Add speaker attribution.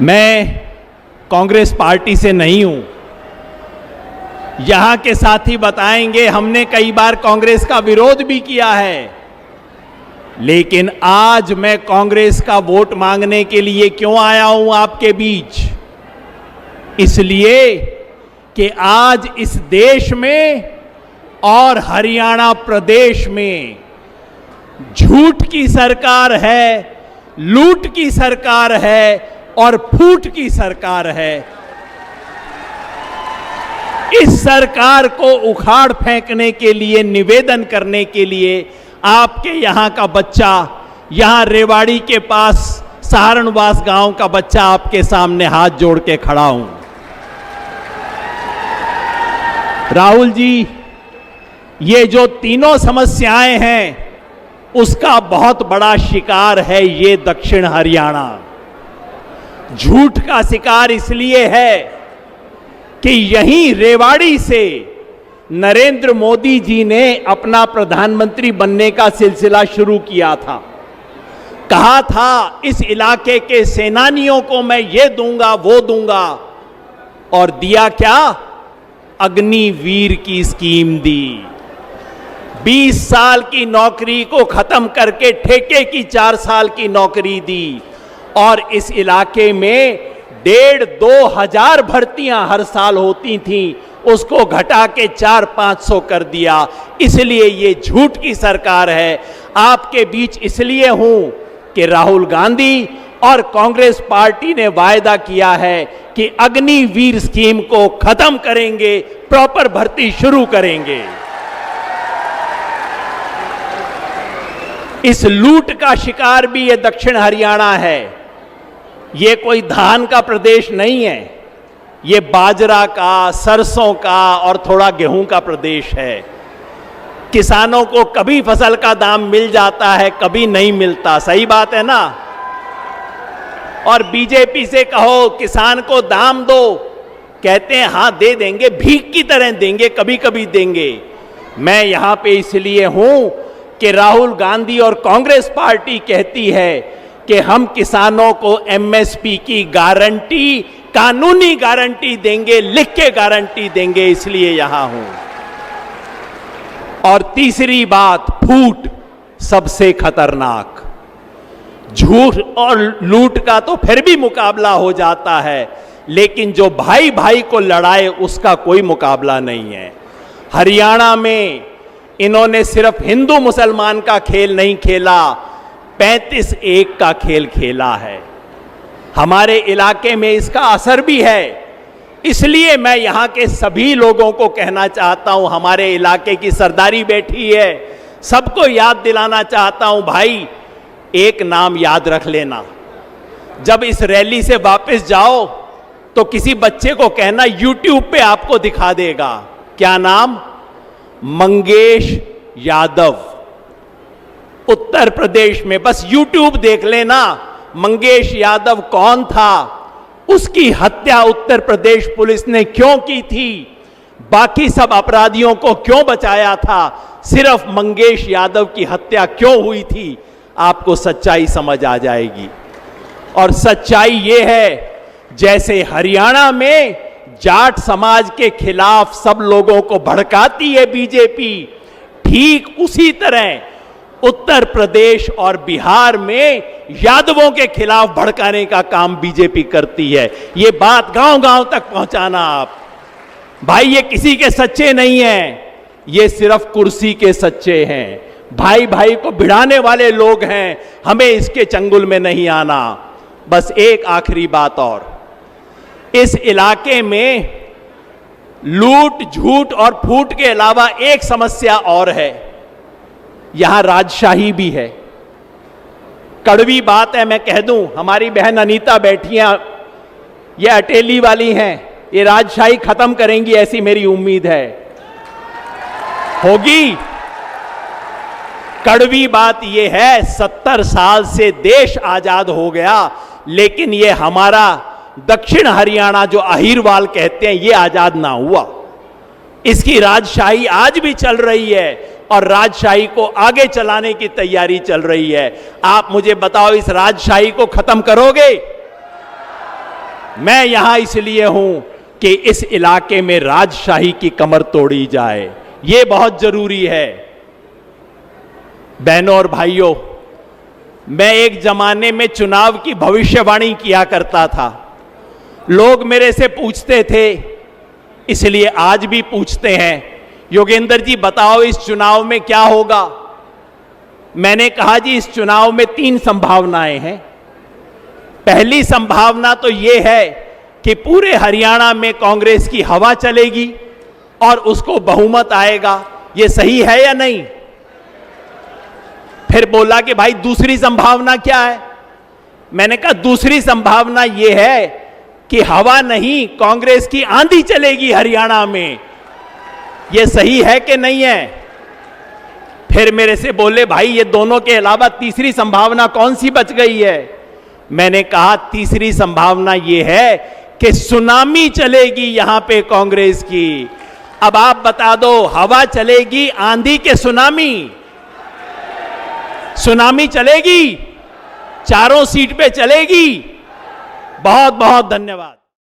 Speaker 1: मैं कांग्रेस पार्टी से नहीं हूं। यहां के साथी बताएंगे, हमने कई बार कांग्रेस का विरोध भी किया है, लेकिन आज मैं कांग्रेस का वोट मांगने के लिए क्यों आया हूं आपके बीच? इसलिए कि आज इस देश में और हरियाणा प्रदेश में झूठ की सरकार है, लूट की सरकार है और फूट की सरकार है। इस सरकार को उखाड़ फेंकने के लिए, निवेदन करने के लिए आपके यहां का बच्चा, यहां रेवाड़ी के पास सहारणवास गांव का बच्चा आपके सामने हाथ जोड़ के खड़ा हूं। राहुल जी, ये जो तीनों समस्याएं हैं उसका बहुत बड़ा शिकार है ये दक्षिण हरियाणा। झूठ का शिकार इसलिए है कि यहीं रेवाड़ी से नरेंद्र मोदी जी ने अपना प्रधानमंत्री बनने का सिलसिला शुरू किया था। कहा था इस इलाके के सेनानियों को मैं ये दूंगा, वो दूंगा, और दिया क्या? अग्निवीर की स्कीम दी। 20 साल की नौकरी को खत्म करके ठेके की 4 साल की नौकरी दी और इस इलाके में 1,500-2 हजार भर्तियां हर साल होती थीं, उसको घटा के 400-500 कर दिया। इसलिए ये झूठ की सरकार है। आपके बीच इसलिए हूं कि राहुल गांधी और कांग्रेस पार्टी ने वायदा किया है कि अग्निवीर स्कीम को खत्म करेंगे, प्रॉपर भर्ती शुरू करेंगे। इस लूट का शिकार भी ये दक्षिण हरियाणा है। ये कोई धान का प्रदेश नहीं है, ये बाजरा का, सरसों का और थोड़ा गेहूं का प्रदेश है। किसानों को कभी फसल का दाम मिल जाता है, कभी नहीं मिलता। सही बात है ना? और बीजेपी से कहो किसान को दाम दो, कहते हैं हां दे देंगे, भीख की तरह देंगे, कभी कभी देंगे। मैं यहां पे इसलिए हूं कि राहुल गांधी और कांग्रेस पार्टी कहती है कि हम किसानों को एमएसपी की गारंटी, कानूनी गारंटी देंगे, लिख के गारंटी देंगे, इसलिए यहां हूं। और तीसरी बात, फूट सबसे खतरनाक। झूठ और लूट का तो फिर भी मुकाबला हो जाता है, लेकिन जो भाई भाई को लड़ाए उसका कोई मुकाबला नहीं है। हरियाणा में इन्होंने सिर्फ हिंदू मुसलमान का खेल नहीं खेला, 35-1 का खेल खेला है। हमारे इलाके में इसका असर भी है। इसलिए मैं यहां के सभी लोगों को कहना चाहता हूं, हमारे इलाके की सरदारी बैठी है, सबको याद दिलाना चाहता हूं, भाई एक नाम याद रख लेना। जब इस रैली से वापस जाओ तो किसी बच्चे को कहना, YouTube पे आपको दिखा देगा। क्या नाम? मंगेश यादव। उत्तर प्रदेश में बस YouTube देख लेना, मंगेश यादव कौन था, उसकी हत्या उत्तर प्रदेश पुलिस ने क्यों की थी, बाकी सब अपराधियों को क्यों बचाया था, सिर्फ मंगेश यादव की हत्या क्यों हुई थी, आपको सच्चाई समझ आ जाएगी। और सच्चाई यह है, जैसे हरियाणा में जाट समाज के खिलाफ सब लोगों को भड़काती है बीजेपी, ठीक उसी तरह उत्तर प्रदेश और बिहार में यादवों के खिलाफ भड़काने का काम बीजेपी करती है। ये बात गांव गांव तक पहुंचाना आप। भाई ये किसी के सच्चे नहीं हैं, ये सिर्फ कुर्सी के सच्चे हैं। भाई भाई को भिड़ाने वाले लोग हैं, हमें इसके चंगुल में नहीं आना। बस एक आखिरी बात और, इस इलाके में लूट, झूठ और फूट के अलावा एक समस्या और है, यहां राजशाही भी है। कड़वी बात है, मैं कह दूं, हमारी बहन अनीता बैठी हैं, ये अटेली वाली हैं, ये राजशाही खत्म करेंगी ऐसी मेरी उम्मीद है। होगी? कड़वी बात यह है, 70 साल से देश आजाद हो गया, लेकिन ये हमारा दक्षिण हरियाणा जो अहीरवाल कहते हैं, ये आजाद ना हुआ। इसकी राजशाही आज भी चल रही है और राजशाही को आगे चलाने की तैयारी चल रही है। आप मुझे बताओ, इस राजशाही को खत्म करोगे? मैं यहां इसलिए हूं कि इस इलाके में राजशाही की कमर तोड़ी जाए, यह बहुत जरूरी है। बहनों और भाइयों, मैं एक जमाने में चुनाव की भविष्यवाणी किया करता था। लोग मेरे से पूछते थे, इसलिए आज भी पूछते हैं, योगेंद्र जी बताओ इस चुनाव में क्या होगा। मैंने कहा जी इस चुनाव में 3 संभावनाएं हैं। पहली संभावना तो यह है कि पूरे हरियाणा में कांग्रेस की हवा चलेगी और उसको बहुमत आएगा। यह सही है या नहीं? फिर बोला कि भाई दूसरी संभावना क्या है? मैंने कहा दूसरी संभावना यह है कि हवा नहीं, कांग्रेस की आंधी चलेगी हरियाणा में। यह सही है कि नहीं है? फिर मेरे से बोले भाई ये दोनों के अलावा तीसरी संभावना कौन सी बच गई है? मैंने कहा तीसरी संभावना यह है कि सुनामी चलेगी यहां पे कांग्रेस की। अब आप बता दो, हवा चलेगी आंधी के सुनामी? सुनामी चलेगी, चारों सीट पे चलेगी। बहुत बहुत धन्यवाद।